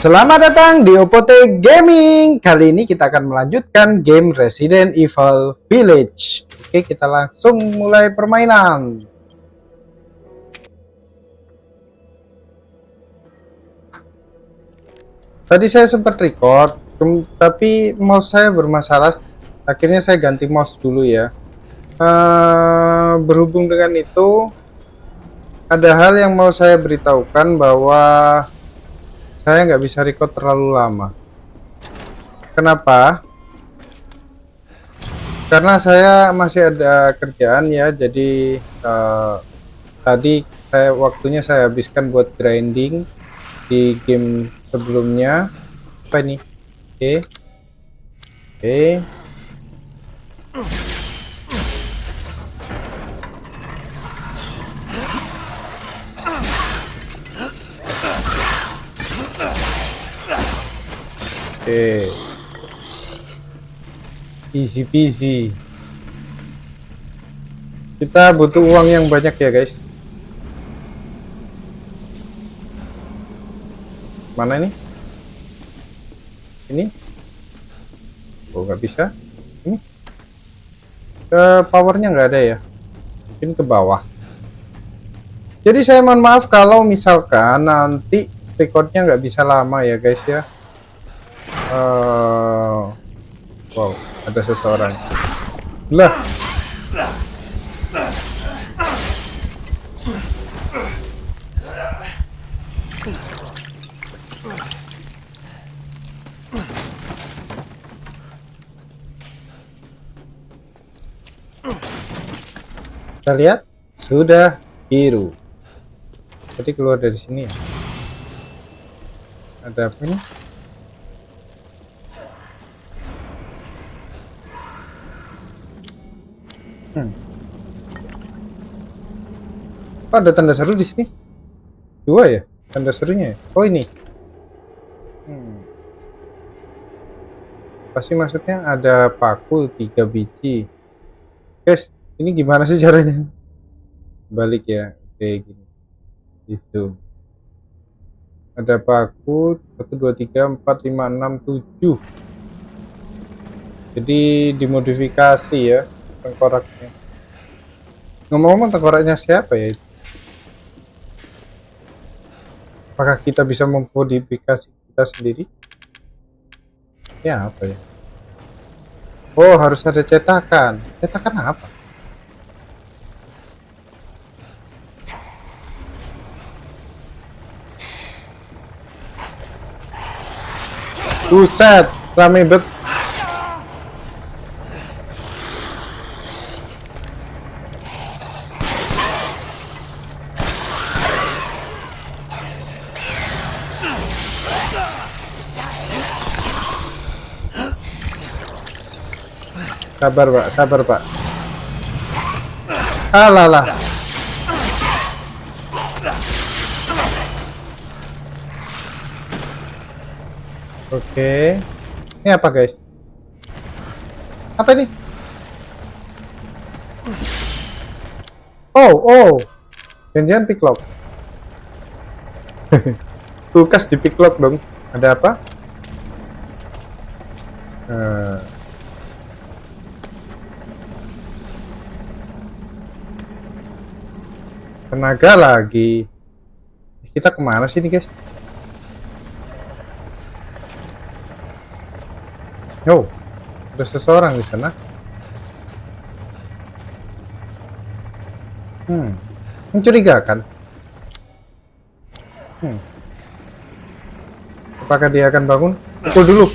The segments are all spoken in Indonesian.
Selamat datang di Opote Gaming. Kali ini kita akan melanjutkan game Resident Evil Village. Oke, kita langsung mulai permainan. Tadi saya sempat record, tapi mouse saya bermasalah. Akhirnya saya ganti mouse dulu ya. Berhubung dengan itu, ada hal yang mau saya beritahukan bahwa saya nggak bisa record terlalu lama. Kenapa? Karena saya masih ada kerjaan ya, jadi tadi waktunya saya habiskan buat grinding di game sebelumnya. Apa ini? Oke. Easy peasy. Kita butuh uang yang banyak ya guys. Mana ini? Ini? Oh, nggak bisa. Ini? Powernya nggak ada ya. Mungkin ke bawah. Jadi saya mohon maaf kalau misalkan nanti recordnya nggak bisa lama ya guys ya. Wow, ada seseorang. Lah. Kita lihat sudah biru. Tadi keluar dari sini ya. Ada apa ini? Oh, ada tanda seru di sini. Dua ya tanda serunya ya? Oh ini. Pasti maksudnya ada paku 3 biji. Guys, ini gimana sih caranya? Balik ya, kayak gini. Di zoom. Ada paku 1 2 3 4 5 6 7. Jadi dimodifikasi ya tengkoraknya. Ngomong-ngomong, tengkoraknya siapa ya? Apakah kita bisa memodifikasi kita sendiri? Ya apa ya? Oh, harus ada cetakan. Cetakan apa? Buset, rame bet. Sabar pak, sabar pak. Alah. Oke. Ini apa guys? Apa ini? Oh. Jangan picklock. Kulkas di picklock dong. Ada apa? Tenaga lagi. Kita kemana sih nih guys? Oh, ada seseorang di sana. Mencurigakan. Apakah dia akan bangun? Pukul dulu.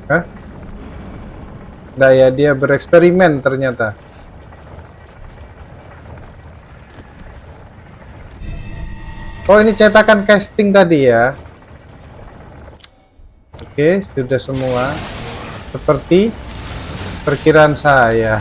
Hah? Nah ya, dia bereksperimen ternyata. Oh, ini cetakan casting tadi ya. Oke, sudah semua seperti perkiraan saya.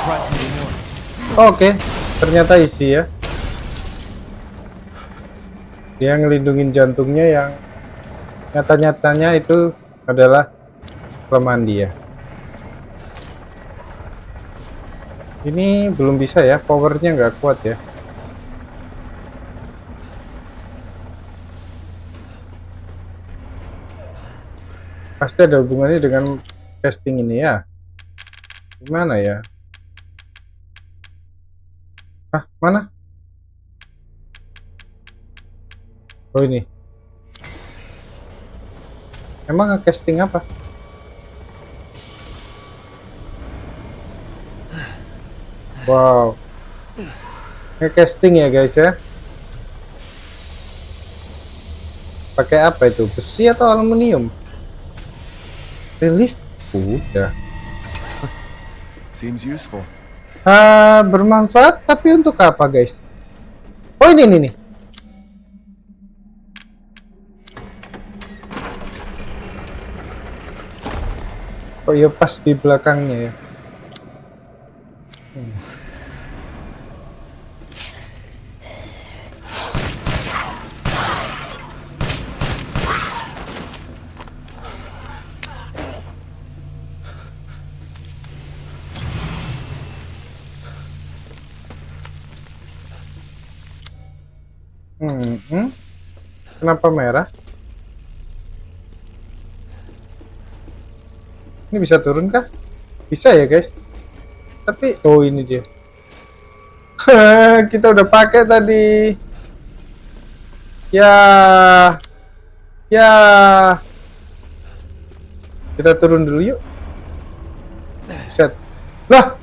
Surprisingly warm. Oke, ternyata isi ya. Dia ngelindungin jantungnya yang nyata-nyatanya itu adalah kelemahan dia. Ini belum bisa ya, powernya nggak kuat ya. Pasti ada hubungannya dengan casting ini ya. Gimana ya? Ah, mana? Oh ini. Emang casting apa? Wow. Nge-casting ya guys ya. Pakai apa itu? Besi atau aluminium? Relief? Udah. Seems useful. Bermanfaat tapi untuk apa guys? Oh ini nih. Oh iya pas di belakangnya ya. Kenapa merah? Ini bisa turun kah? Bisa ya guys. Tapi oh ini dia. Kita udah pakai tadi. Ya, ya. Kita turun dulu yuk. Set. Lah,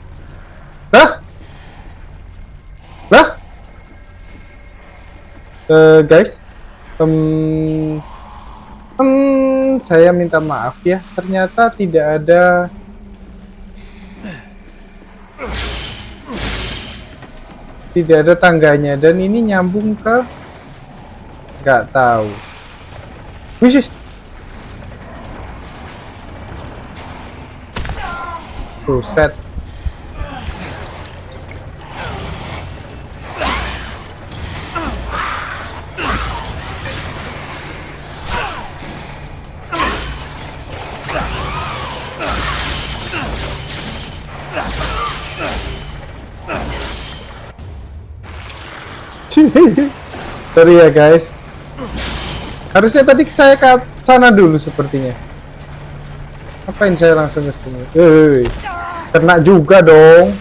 lah, lah. Guys, saya minta maaf ya. Ternyata tidak ada tangganya dan ini nyambung ke nggak tahu. Wish. Buset. Sorry ya guys. Harusnya tadi saya ke sana dulu sepertinya. Apain saya langsung ke sini? Kena juga dong.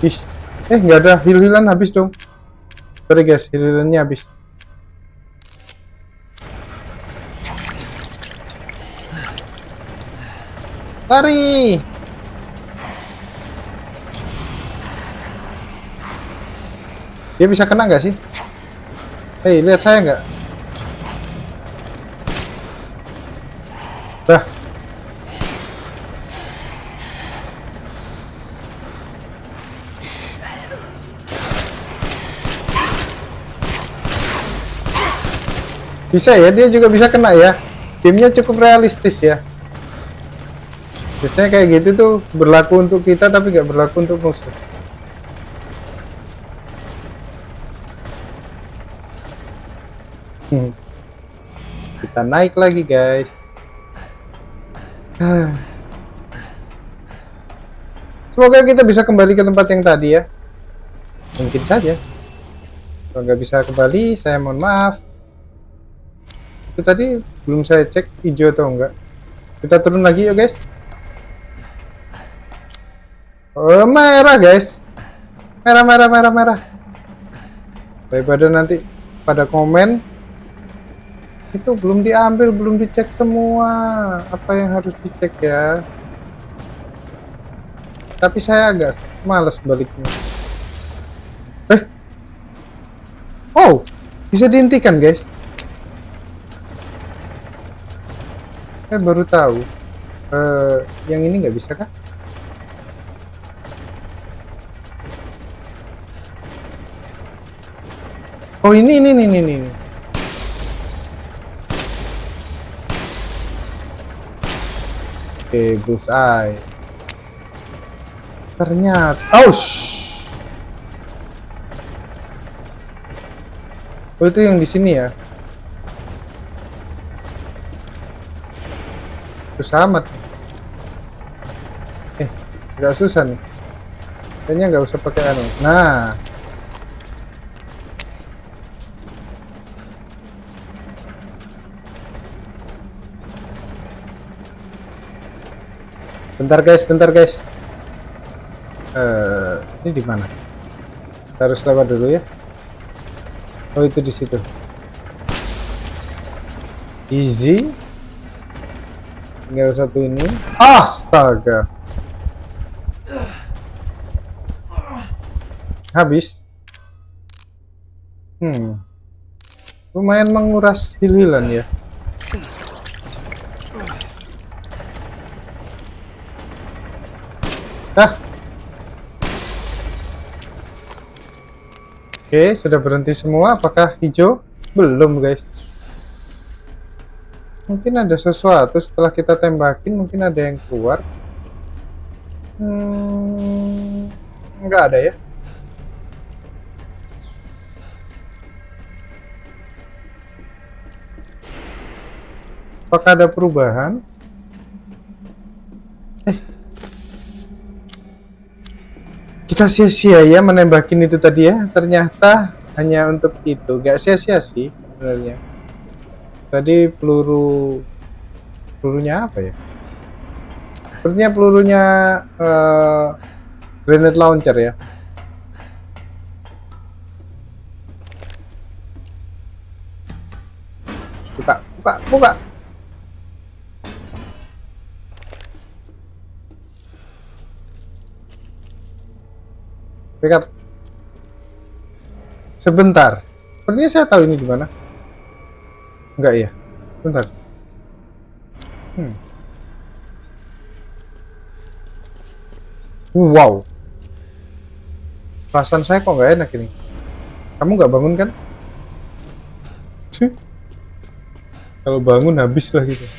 Ih, nggak ada heal-healan habis dong. Sorry guys, heal-healannya habis. Lari. Dia bisa kena nggak sih? Hei, lihat saya nggak? Dah. Bisa ya, dia juga bisa kena ya. Gamenya cukup realistis ya. Biasanya kayak gitu tuh berlaku untuk kita tapi nggak berlaku untuk musuh. Kita naik lagi guys. Semoga kita bisa kembali ke tempat yang tadi ya. Mungkin saja. Kalau nggak bisa kembali, saya mohon maaf. Itu tadi belum saya cek hijau atau enggak. Kita turun lagi yuk guys. Oh, merah guys. Merah. Daripada nanti pada komen itu belum diambil, belum dicek semua apa yang harus dicek ya. Tapi saya agak males baliknya. Oh, bisa dihentikan guys. Saya baru tahu. Yang ini nggak bisa kah? Oh ini. Oke, bullseye. Ternyata, oh itu yang di sini ya. Susah amat. Nggak susah nih. Kayaknya nggak usah pakai anu. Nah, bentar guys. Ini di mana? Kita harus lewat dulu ya. Oh itu di situ. Easy. Tinggal satu ini. Astaga. Habis. Lumayan menguras heal-healan ya. Oke, sudah berhenti semua. Apakah hijau? Belum, guys. Mungkin ada sesuatu setelah kita tembakin. Mungkin ada yang keluar. Nggak ada ya. Apakah ada perubahan? Kita sia-sia ya menembakin itu tadi ya. Ternyata hanya untuk itu. Gak sia-sia sih sebenarnya. Tadi pelurunya apa ya? Sepertinya pelurunya grenade launcher ya. Buka. Backup. Sebentar. Sepertinya saya tahu ini di mana. Enggak ya? Bentar. Wow. Perasaan saya kok nggak enak ini. Kamu nggak bangun kan? Kalau bangun habis lah gitu.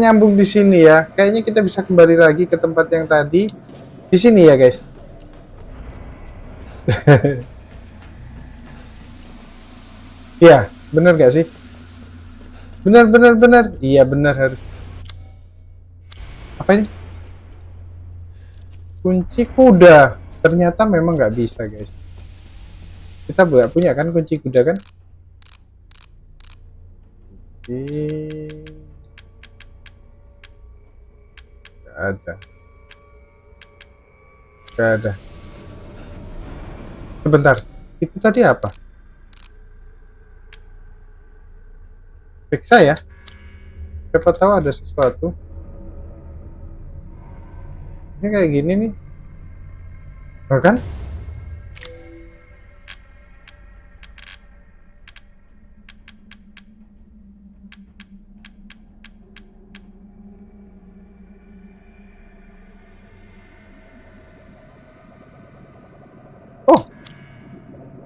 Nyambung di sini ya. Kayaknya kita bisa kembali lagi ke tempat yang tadi. Di sini ya, guys. Iya, bener gak sih? Bener. Iya, bener harus. Apa ini? Kunci kuda. Ternyata memang nggak bisa, guys. Kita nggak punya kan kunci kuda kan? Gak ada. Sebentar, itu tadi apa? Periksa ya. Siapa tahu ada sesuatu. Ini kayak gini nih. Kan?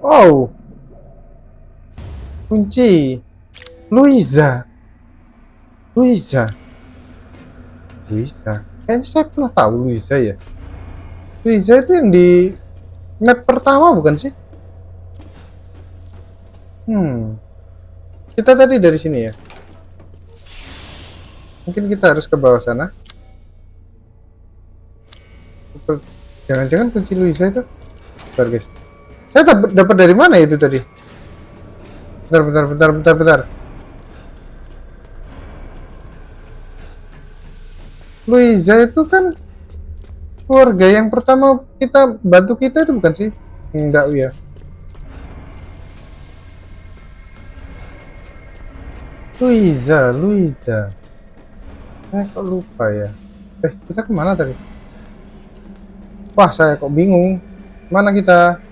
Oh, kunci Luisa. Kayaknya saya pernah tahu Luisa ya. Luisa itu yang di map pertama bukan sih? Kita tadi dari sini ya. Mungkin kita harus ke bawah sana. Jangan-jangan kunci Luisa itu. Bentar, guys. Saya dapat dari mana itu tadi? Bentar. Luisa itu kan keluarga yang pertama kita bantu kita itu bukan sih? Enggak ya. Luisa. Saya kok lupa ya. Kita kemana tadi? Wah, saya kok bingung. Mana kita?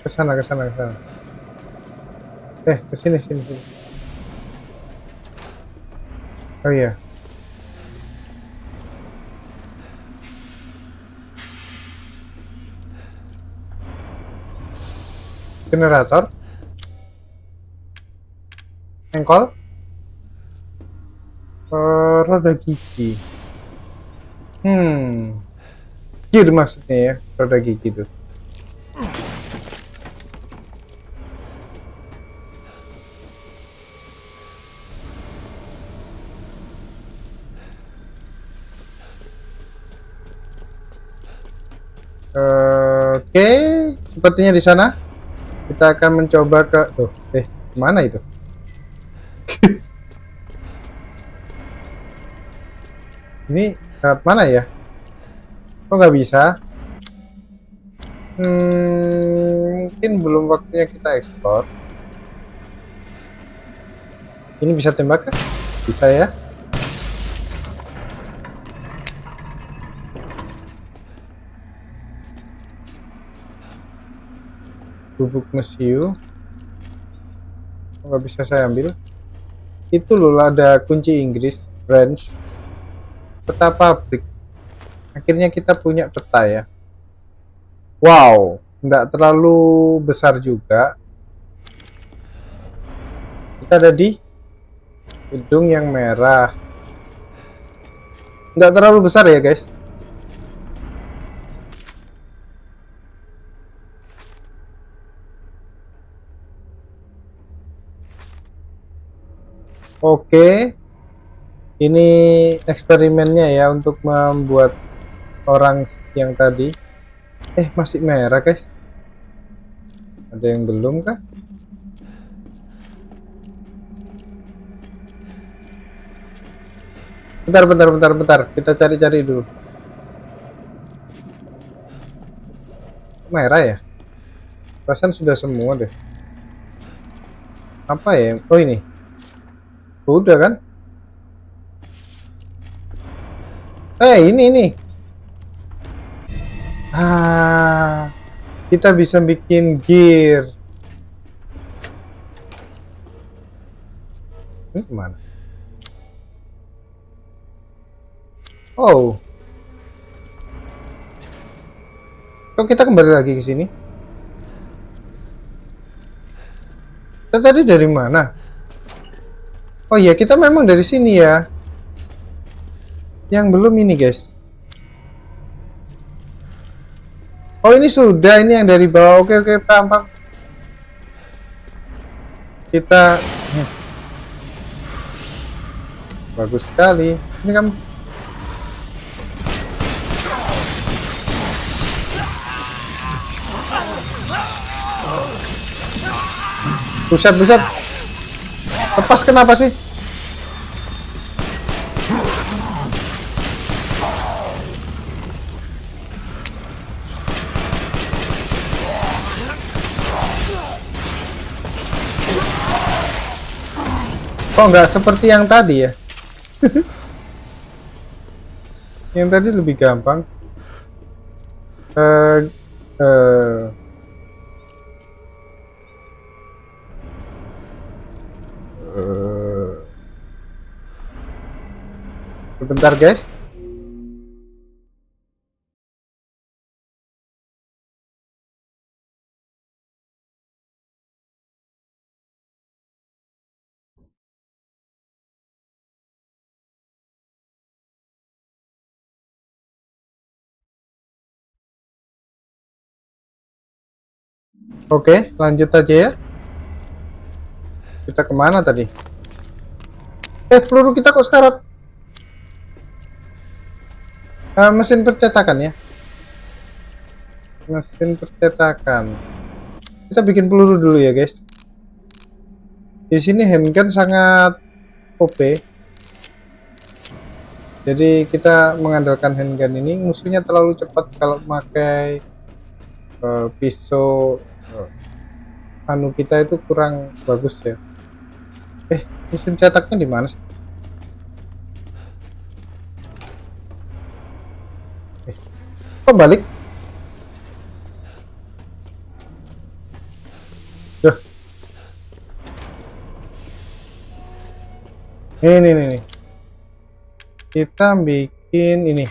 Ke sana. Ke sini. Oh iya. Generator, engkol, roda gigi. Gear maksudnya ya, roda gigi tuh. Oke, sepertinya di sana kita akan mencoba ke mana itu? Ini lewat mana ya? Kok nggak bisa? Mungkin belum waktunya kita ekspor. Ini bisa tembak kan? Bisa ya? Bubuk mesiu. Nggak bisa saya ambil. Itu loh ada kunci Inggris, branch, peta pabrik. Akhirnya kita punya peta ya. Wow, nggak terlalu besar juga. Kita ada di gedung yang merah. Nggak terlalu besar ya guys. Oke, ini eksperimennya ya untuk membuat orang yang tadi. Masih merah guys. Ada yang belum kah? Bentar. Kita cari-cari dulu. Merah ya? Perasaan sudah semua deh. Apa ya? Oh ini. Udah kan? Ini. Kita bisa bikin gear. Ini kemana? Oh. Kok kita kembali lagi ke sini? Kita tadi dari mana? Oh iya, kita memang dari sini ya. Yang belum ini, guys. Oh, ini sudah, ini yang dari bawah. Oke, paham. Kita bagus sekali. Ini kamu. Buset. Lepas kenapa sih? Kok nggak seperti yang tadi ya? Yang tadi lebih gampang. Sebentar guys. Oke, lanjut aja ya. Kita kemana tadi? Peluru kita kok sekarat? Mesin percetakan ya. Mesin percetakan. Kita bikin peluru dulu ya guys. Di sini handgun sangat OP. Jadi kita mengandalkan handgun ini. Musuhnya terlalu cepat kalau pakai pisau. Anu kita itu kurang bagus ya. Mesin cetaknya di mana sih? Kok balik? Duh. Ini. Kita bikin ini.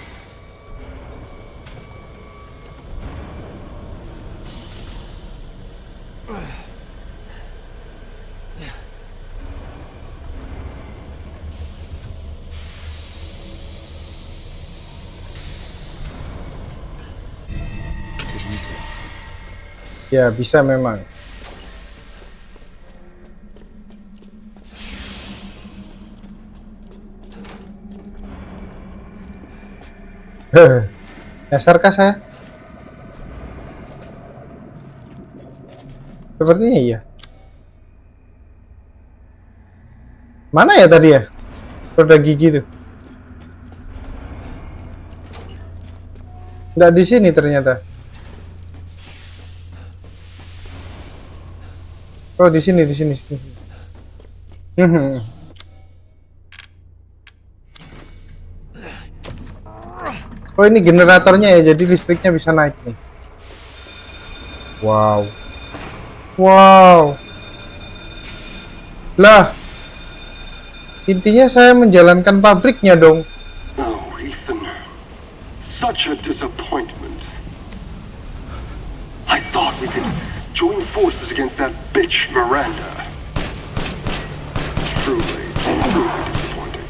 Ya, bisa memang. Dasar kah saya? Sepertinya iya. Mana ya tadi ya? Roda gigi tuh. Nggak di sini ternyata. Oh, di sini, di sini, sini. Oh, ini generatornya ya, jadi listriknya bisa naik nih. Wow. Wow. Lah, intinya saya menjalankan pabriknya dong. Oh, Ethan. Such a disappointment. I thought we could join forces against that bitch Miranda. Truly, truly disappointing.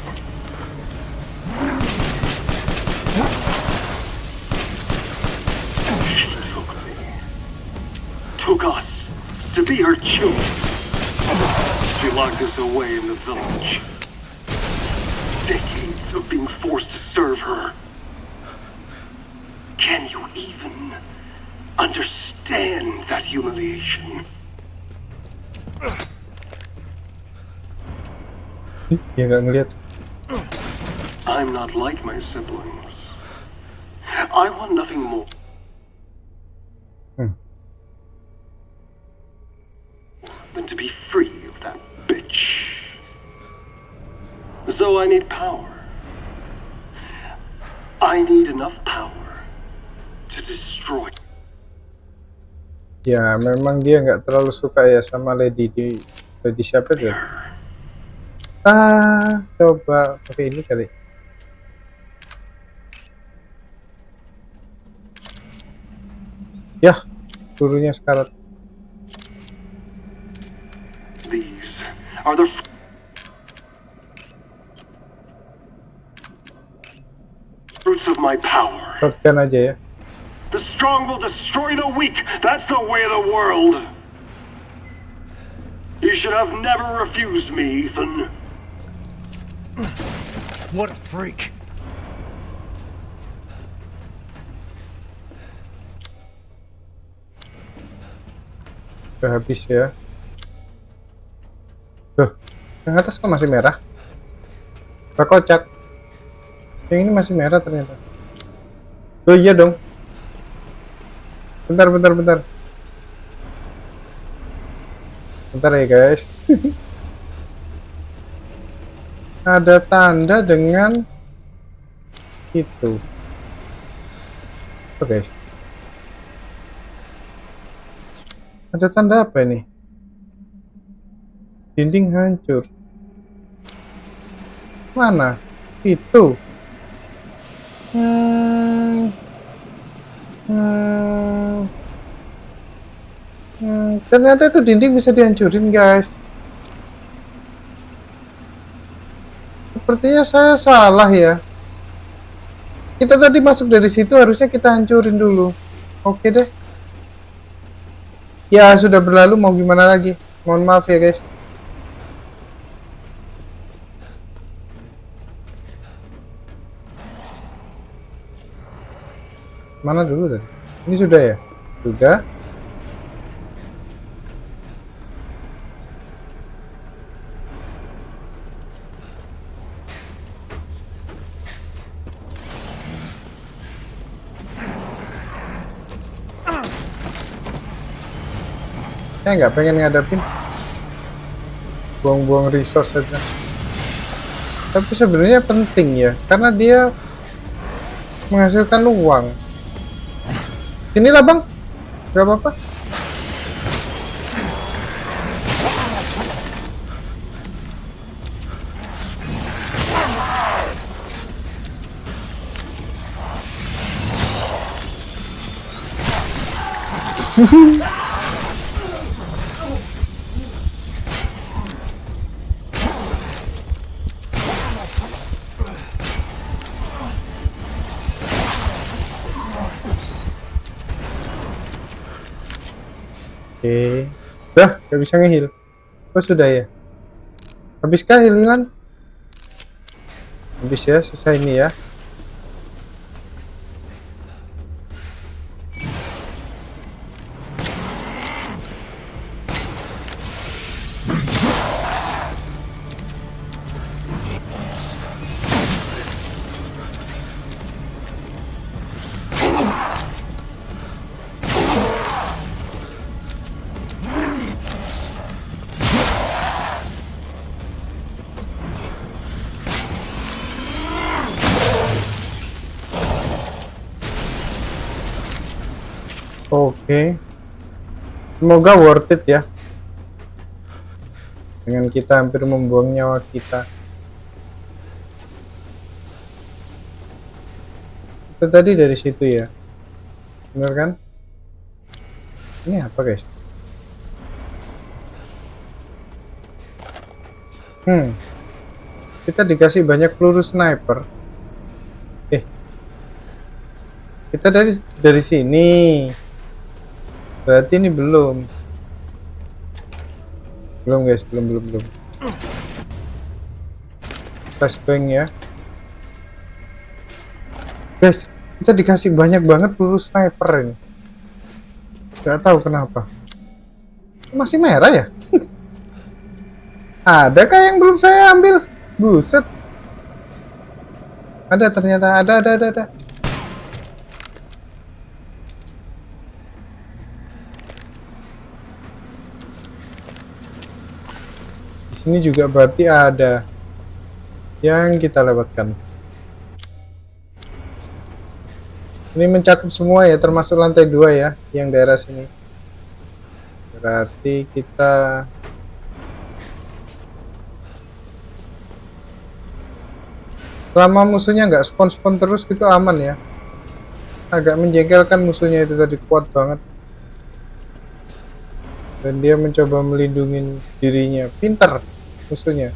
She took me. Took us to be her children. She locked us away in the village. Decades of being forced to serve her. Can you even understand that humiliation? Dia nggak ngeliat. I'm not like my siblings. I want nothing more than to be free of that bitch. So I need power. I need enough power to destroy. Ya, memang dia nggak terlalu suka ya sama Lady siapa tuh? Coba pakai ini kali. Ya, gurunya sekarat. These are the fruits of my power. Shotgun aja ya. The strong will destroy the weak. That's the way of the world. You should have never refused me, Ethan. What a freak. Udah habis ya. Tuh, yang atas kok masih merah? Udah kocak. Yang ini masih merah ternyata. Oh iya dong. Bentar. Bentar ya guys. Ada tanda dengan itu. Oh guys. Ada tanda apa ini? Dinding hancur. Mana? Itu. Ternyata itu dinding bisa dihancurin guys. Sepertinya saya salah ya. Kita tadi masuk dari situ, harusnya kita hancurin dulu. Oke deh. Ya sudah berlalu, mau gimana lagi. Mohon maaf ya guys. Mana dulu tadi? Ini sudah ya? Sudah. Saya nggak pengen ngadapin, buang-buang resource saja. Tapi sebenarnya penting ya, karena dia menghasilkan uang. Inilah bang, nggak apa-apa. Oke. Udah, gak bisa nge-heal. Oh, sudah ya. Habiskah healingan? Habis ya, selesai ini ya. Oke. Semoga worth it ya. Dengan kita hampir membuang nyawa kita. Itu tadi dari situ ya. Bener kan? Ini apa guys? Kita dikasih banyak peluru sniper. Kita dari sini. Berarti ini belum guys, belum. Flashbang ya. Guys, kita dikasih banyak banget peluru sniper ini. Gak tahu kenapa. Masih merah ya? Adakah yang belum saya ambil? Buset. Ada ternyata, ada. Di sini juga berarti ada yang kita lewatkan. Ini mencakup semua ya, termasuk lantai 2 ya, yang daerah sini. Berarti kita selama musuhnya nggak spawn terus gitu aman ya. Agak menjengkelkan musuhnya itu tadi, kuat banget. Dan dia mencoba melindungi dirinya. Pinter musuhnya.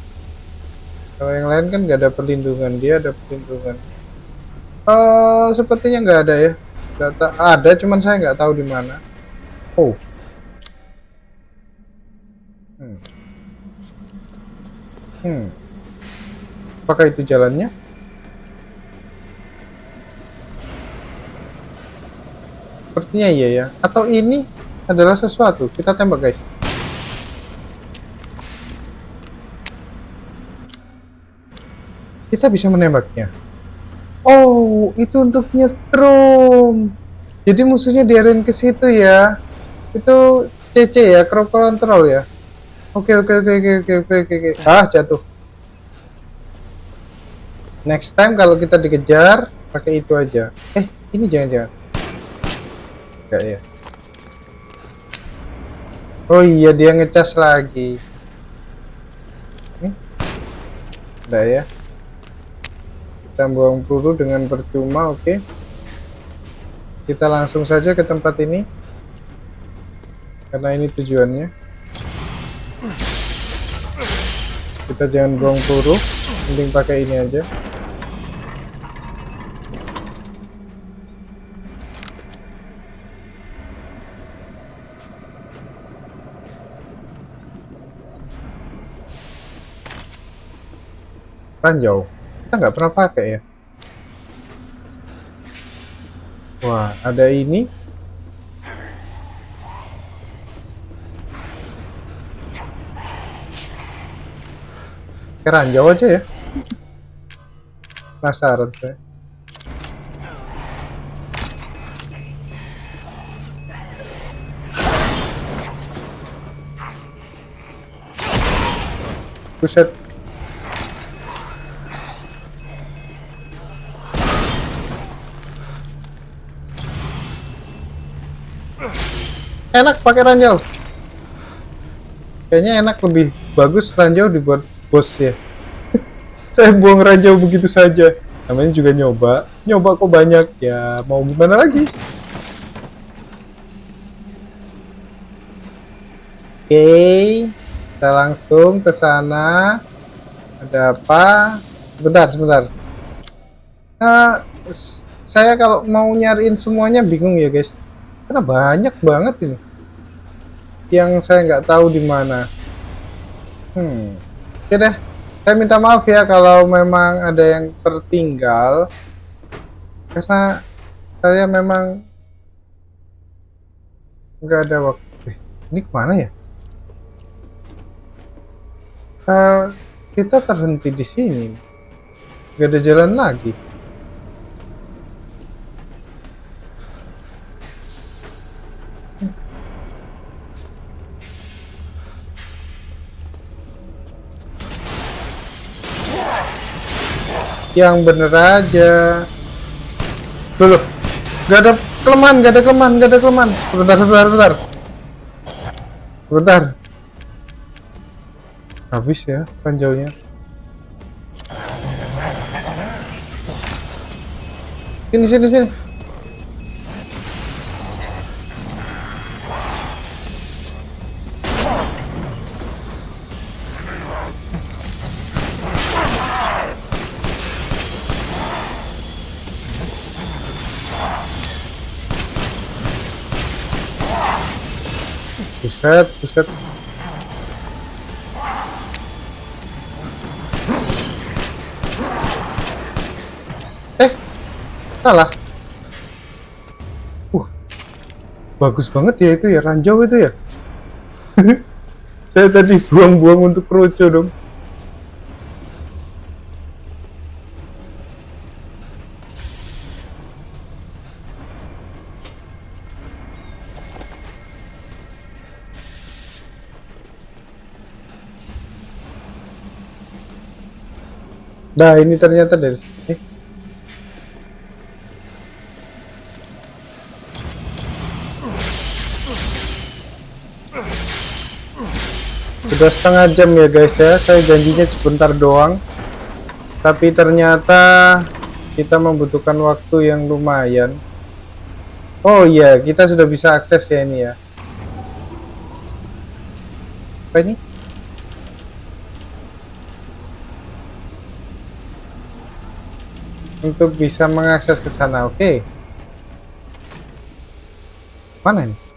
Kalau yang lain kan nggak ada perlindungan, dia ada perlindungan. Sepertinya nggak ada ya. Ada, cuman saya nggak tahu di mana. Oh. Apakah itu jalannya? Sepertinya iya ya. Atau ini adalah sesuatu. Kita tembak guys. Kita bisa menembaknya. Oh, itu untuk nyetrum. Jadi musuhnya diarahin ke situ ya. Itu CC ya, crowd control ya. Oke. Ah, jatuh. Next time kalau kita dikejar, pakai itu aja. Ini jangan. Enggak ya. Oh iya, dia ngecas lagi. Enggak ya. Kita buang peluru dengan percuma, oke. Kita langsung saja ke tempat ini. Karena ini tujuannya. Kita jangan buang peluru, mending pakai ini aja. Ranjau. Kita nggak pernah pakai ya. Wah, ada ini. Pakai ranjau aja ya. Penasaran saya. Buset. Enak pakai ranjau. Kayaknya enak, lebih bagus ranjau dibuat bos ya. Saya buang ranjau begitu saja. Namanya juga nyoba kok banyak ya, mau gimana lagi. Oke, kita langsung ke sana. Ada apa? Sebentar. Saya kalau mau nyariin semuanya bingung ya guys, karena banyak banget ini. yang saya nggak tahu di mana. Oke deh. Saya minta maaf ya kalau memang ada yang tertinggal, karena saya memang nggak ada waktu. Ini kemana ya? Eh, kita terhenti di sini. Nggak ada jalan lagi. Yang bener aja. Dulu. Nggak ada kelemahan, nggak ada kelemahan, nggak ada kelemahan. Sebentar. Sebentar. Habis ya panjaunya. Sini. Buset. Salah. Bagus banget ya itu ya, ranjau itu ya. Saya tadi buang-buang untuk kroco dong. Nah, ini ternyata dari sini. Sudah setengah jam ya guys ya. Saya janjinya sebentar doang, tapi ternyata kita membutuhkan waktu yang lumayan. Oh iya, kita sudah bisa akses ya ini ya. Apa ini? Untuk bisa mengakses ke sana. Oke. Mana ini?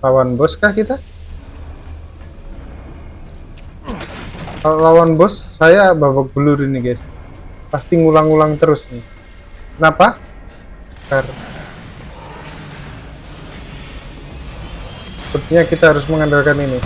Lawan bos kah kita? Kalau lawan bos, saya babak belur ini guys. Pasti ngulang-ngulang terus nih. Kenapa? Sepertinya kita harus mengandalkan ini.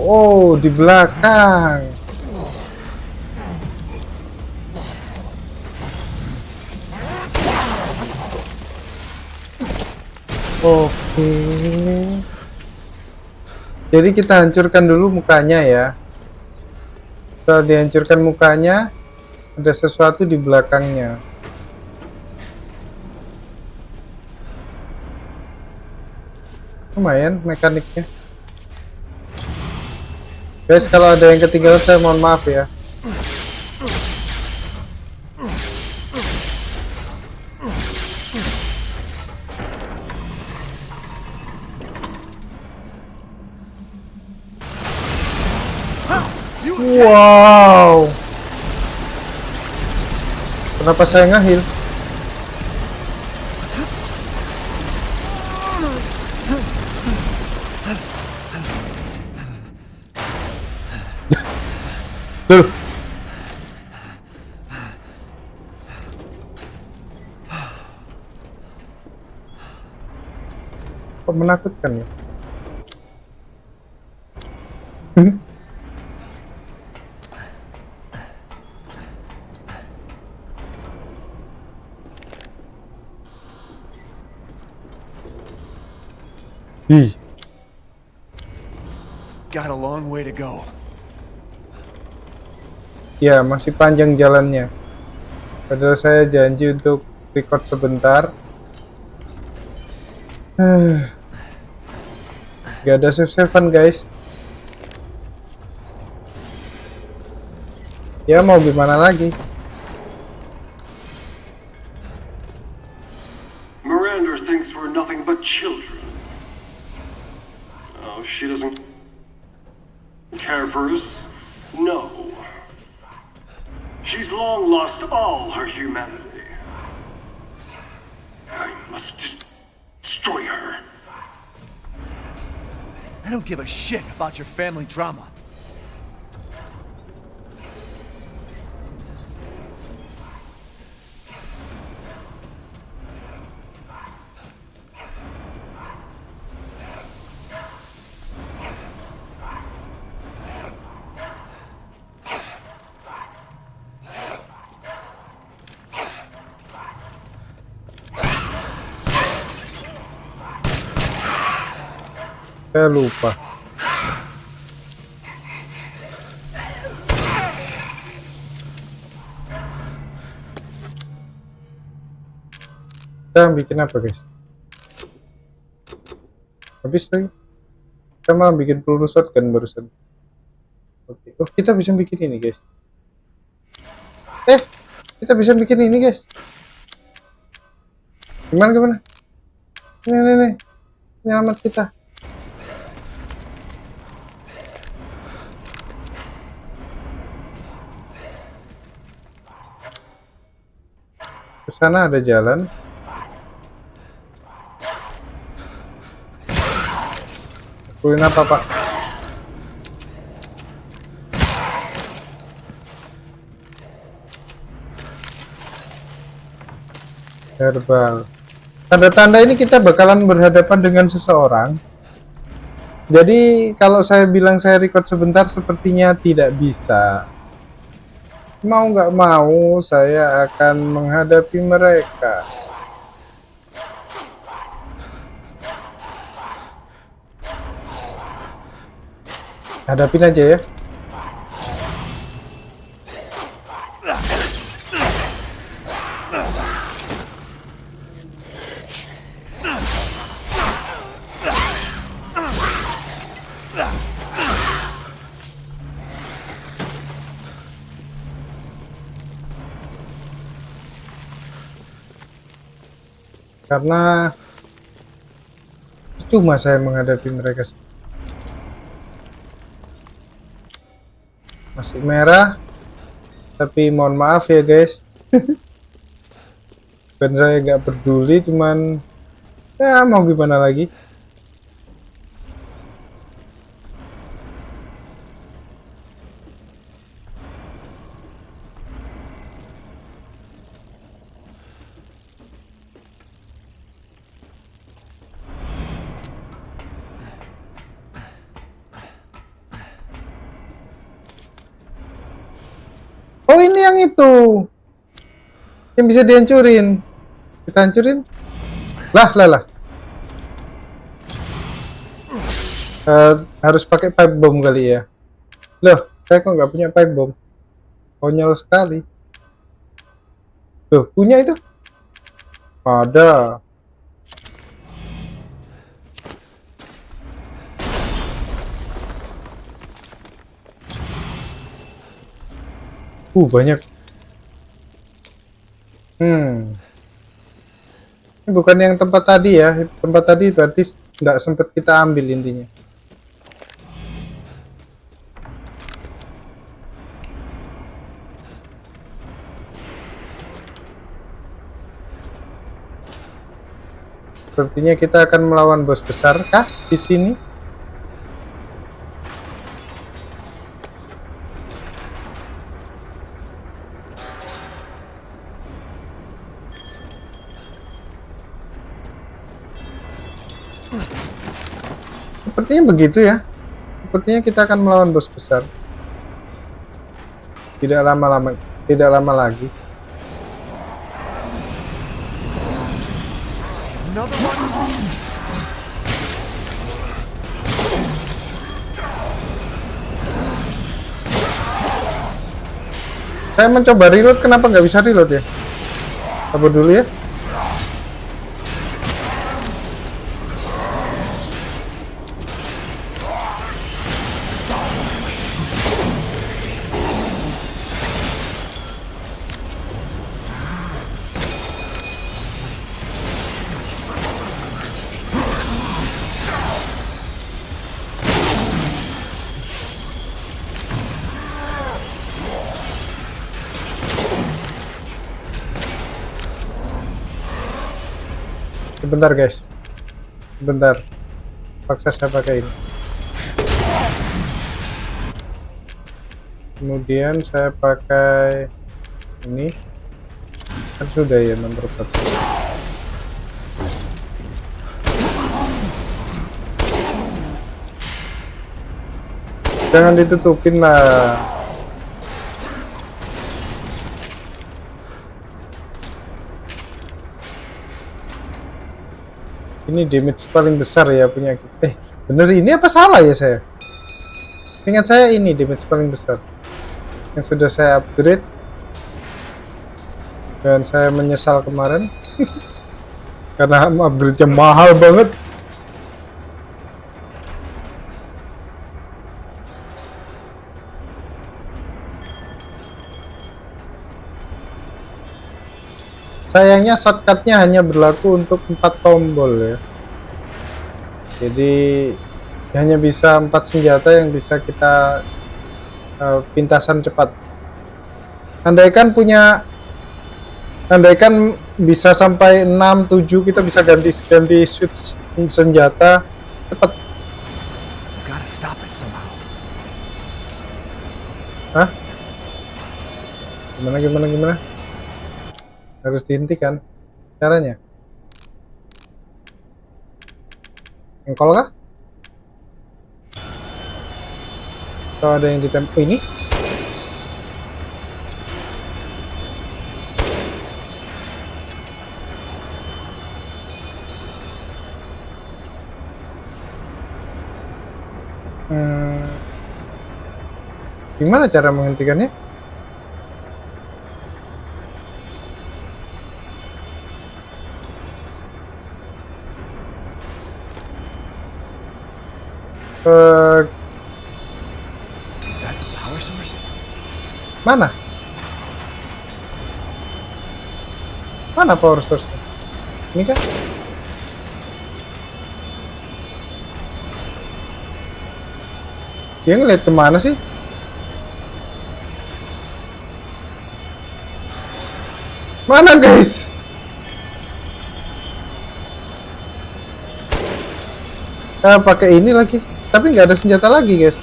Oh, di belakang. Oke. Jadi kita hancurkan dulu mukanya ya. Setelah dihancurkan mukanya, ada sesuatu di belakangnya. Lumayan mekaniknya. Guys, kalau ada yang ketinggalan saya mohon maaf ya. Wow. Kenapa saya ngahil? Tuh. Kok menakutkan ya? Got a long way to go. Ya, masih panjang jalannya. Padahal saya janji untuk record sebentar. Gak ada save-savean guys. Ya mau gimana lagi? Miranda thinks we're nothing but children. Oh, she doesn't care for us? No. She's long lost all her humanity. I must destroy her. I don't give a shit about your family drama. Saya lupa. Kita bikin apa guys? Habis lagi. Kita malah bikin peluru shotgun barusan. Oke. Oh kita bisa bikin ini guys. Kita bisa bikin ini guys. Gimana? Nih. Nyelamat kita. Ke sana ada jalan. Lakuin apa pak? Herbal. Tanda-tanda ini kita bakalan berhadapan dengan seseorang. Jadi kalau saya bilang saya record sebentar sepertinya tidak bisa. Mau nggak mau saya akan menghadapi mereka. Hadapin aja ya. Karena cuma saya menghadapi mereka. Masih merah, tapi mohon maaf ya guys. Dan saya nggak peduli, cuman ya mau gimana lagi. Oh ini yang itu yang bisa dihancurin. Kita hancurin. Lah. Harus pakai pipe bomb kali ya. Loh, saya kok nggak punya pipe bomb. Konyol sekali. Loh, punya itu? Ada. Banyak. Ini bukan yang tempat tadi ya. Tempat tadi berarti nggak sempet kita ambil intinya. Sepertinya kita akan melawan bos besar kah di sini? Sepertinya begitu ya. Sepertinya kita akan melawan bos besar. Tidak lama lagi. Saya mencoba reload, kenapa nggak bisa reload ya? Coba dulu ya. Sebentar guys, sebentar, paksa saya pakai ini. Kemudian saya pakai ini, kan sudah ya nomor 1. Jangan ditutupin lah. Ini damage paling besar ya punya kita. Bener ini apa salah ya saya? Ingat saya ini damage paling besar yang sudah saya upgrade. Dan saya menyesal kemarin karena upgrade-nya mahal banget. Sayangnya shortcutnya hanya berlaku untuk 4 tombol ya. Jadi hanya bisa 4 senjata yang bisa kita pintasan cepat. Andaikan bisa sampai 6, 7 kita bisa ganti switch senjata cepat. Gotta stop it somehow. Hah? Gimana? Harus dihentikan caranya. Engkol kah? Atau ada yang ditempel ini? Gimana cara menghentikannya? Is that the power source? Mana power source? Ini kan? Dia ngeliat kemana sih? Mana guys? Pakai ini lagi, tapi nggak ada senjata lagi guys.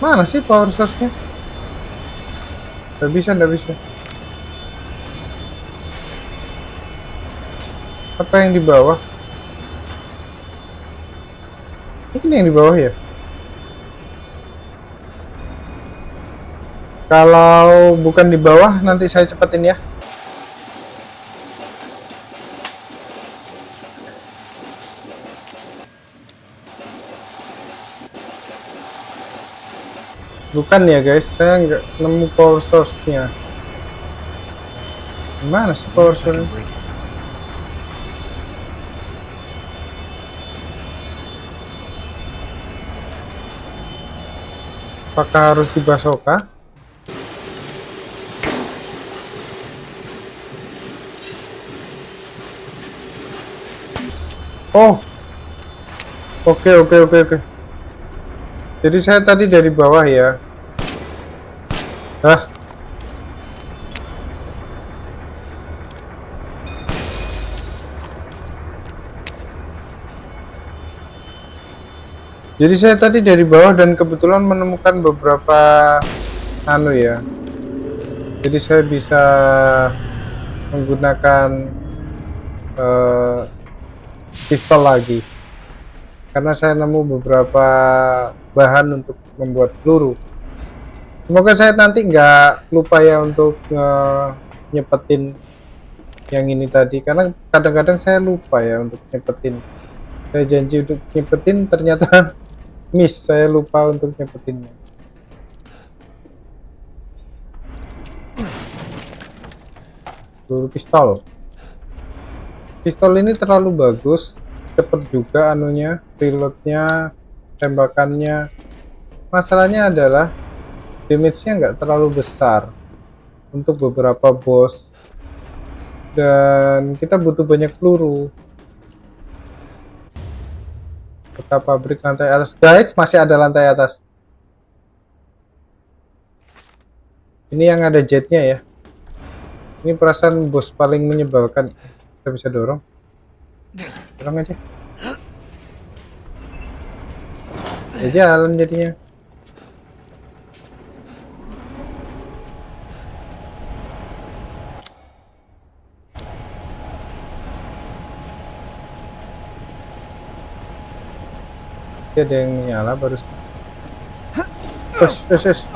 Mana sih power source-nya? Nggak bisa. Apa yang di bawah? Ini yang di bawah ya? Kalau bukan di bawah, nanti saya cepetin ya. Bukan ya guys, saya nggak nemu power source-nya. Gimana sih power source-nya? Apakah harus dibasoka? Oh, oke. Jadi saya tadi dari bawah ya. Hah? Jadi saya tadi dari bawah dan kebetulan menemukan beberapa ya. Jadi saya bisa menggunakan pistol lagi. Karena saya nemu beberapa bahan untuk membuat peluru. Semoga saya nanti nggak lupa ya untuk nyepetin yang ini tadi, karena kadang-kadang saya lupa ya untuk nyepetin. Saya janji untuk nyepetin, ternyata miss, saya lupa untuk nyepetinnya. Peluru pistol. Pistol ini terlalu bagus, cepet juga anunya, reloadnya, tembakannya. Masalahnya adalah damage-nya nggak terlalu besar untuk beberapa boss, dan kita butuh banyak peluru. Kota pabrik lantai atas. Guys, masih ada lantai atas. Ini yang ada jetnya ya. Ini perasaan bos paling menyebalkan. Kita bisa dorong. Dorong aja. Ya jalan jadinya. Ada yang nyala baru. Terus.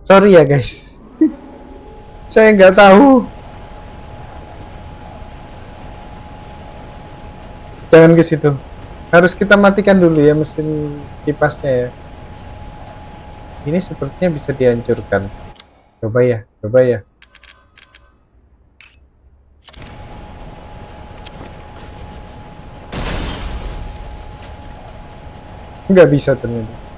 Sorry ya guys, saya nggak tahu. Jangan ke situ. Harus kita matikan dulu ya mesin kipasnya ya. Ini sepertinya bisa dihancurkan. Coba ya. Nggak bisa ternyata.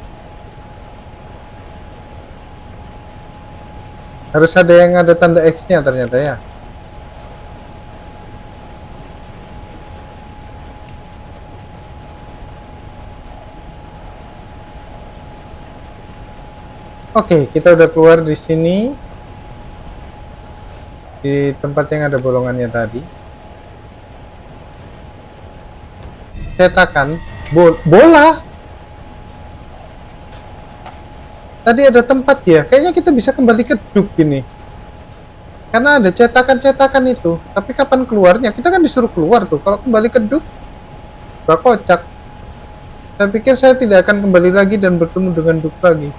Harus ada yang ada tanda X-nya ternyata ya. Oke, kita udah keluar di sini. Di tempat yang ada bolongannya tadi. Cetakan bola. Tadi ada tempat ya. Kayaknya kita bisa kembali ke Duke ini. Karena ada cetakan-cetakan itu. Tapi kapan keluarnya? Kita kan disuruh keluar tuh. Kalau kembali ke Duke, gak kocak. Saya pikir saya tidak akan kembali lagi dan bertemu dengan Duke lagi.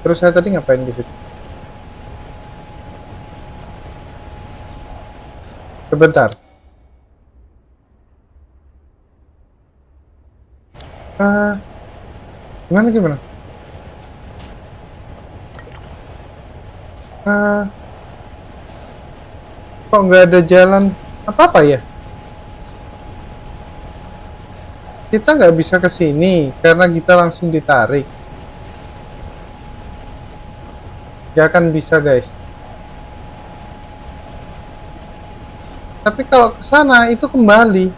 Terus saya tadi ngapain di situ? Sebentar. Gimana? Kok nggak ada jalan apa-apa ya? Kita nggak bisa ke sini karena kita langsung ditarik. Nggak akan bisa guys. Tapi kalau ke sana itu kembali.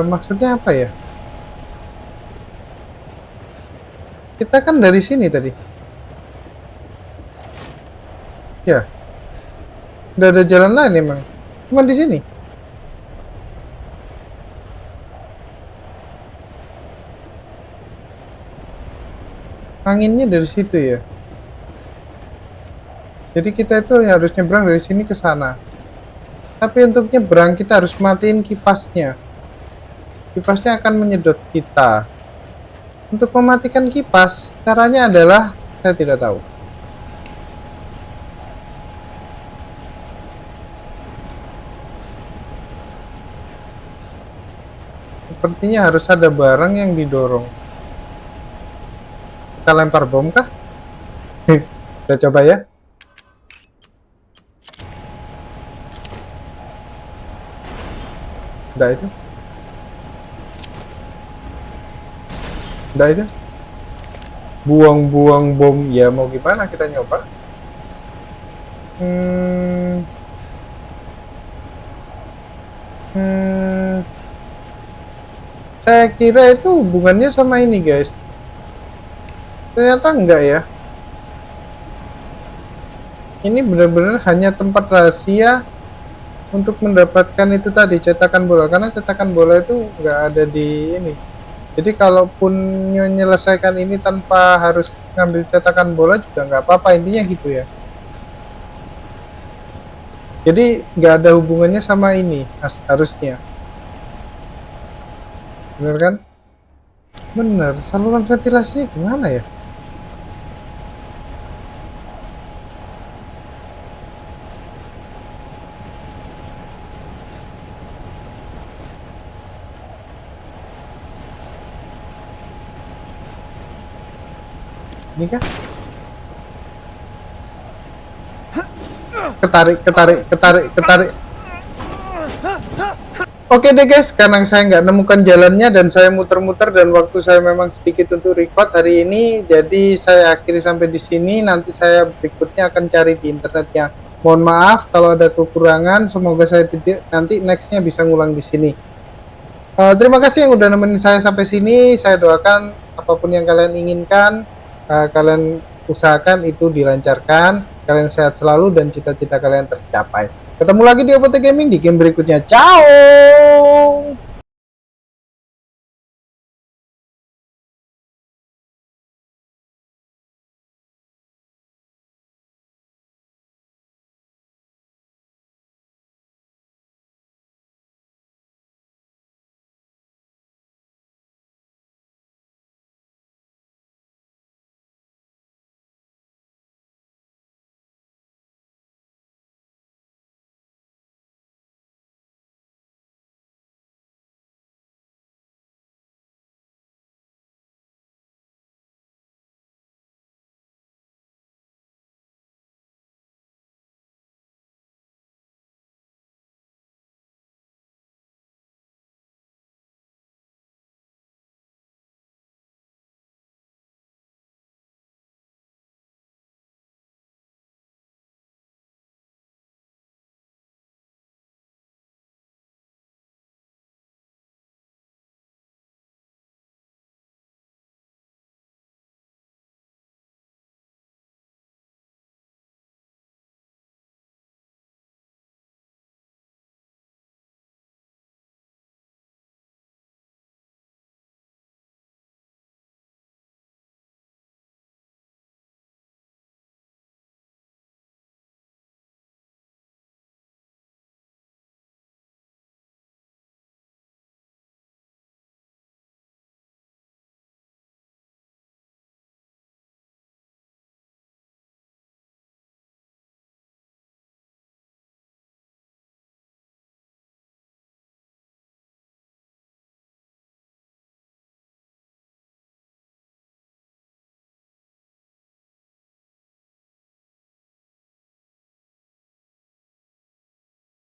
Maksudnya apa ya? Kita kan dari sini tadi. Ya. Udah ada jalan lain emang. Cuma di sini. Anginnya dari situ ya. Jadi kita itu harus nyebrang dari sini ke sana. Tapi untuk nyebrang kita harus matiin kipasnya. Kipasnya akan menyedot kita. Untuk mematikan kipas, caranya adalah saya tidak tahu. Sepertinya harus ada barang yang didorong. Kita lempar bom kah? Kita coba ya. Udah itu. Buang-buang bom. Ya mau gimana, kita nyoba. Saya kira itu hubungannya sama ini guys. Ternyata enggak ya. Ini benar-benar hanya tempat rahasia untuk mendapatkan itu tadi, cetakan bola. Karena cetakan bola itu nggak ada di ini. Jadi kalaupun menyelesaikan ini tanpa harus ngambil cetakan bola juga nggak apa-apa, intinya gitu ya. Jadi nggak ada hubungannya sama ini harusnya. Bener kan? Bener. Saluran ventilasinya gimana ya? Ini kah? Ketarik. Oke deh guys, karena saya nggak nemukan jalannya dan saya muter-muter dan waktu saya memang sedikit untuk record hari ini, jadi saya akhiri sampai di sini. Nanti saya berikutnya akan cari di internetnya. Mohon maaf kalau ada kekurangan. Semoga saya nanti nextnya bisa ngulang di sini. Terima kasih yang udah nemenin saya sampai sini. Saya doakan apapun yang kalian inginkan, kalian usahakan itu dilancarkan. Kalian sehat selalu dan cita-cita kalian tercapai. Ketemu lagi di Obote Gaming di game berikutnya. Ciao.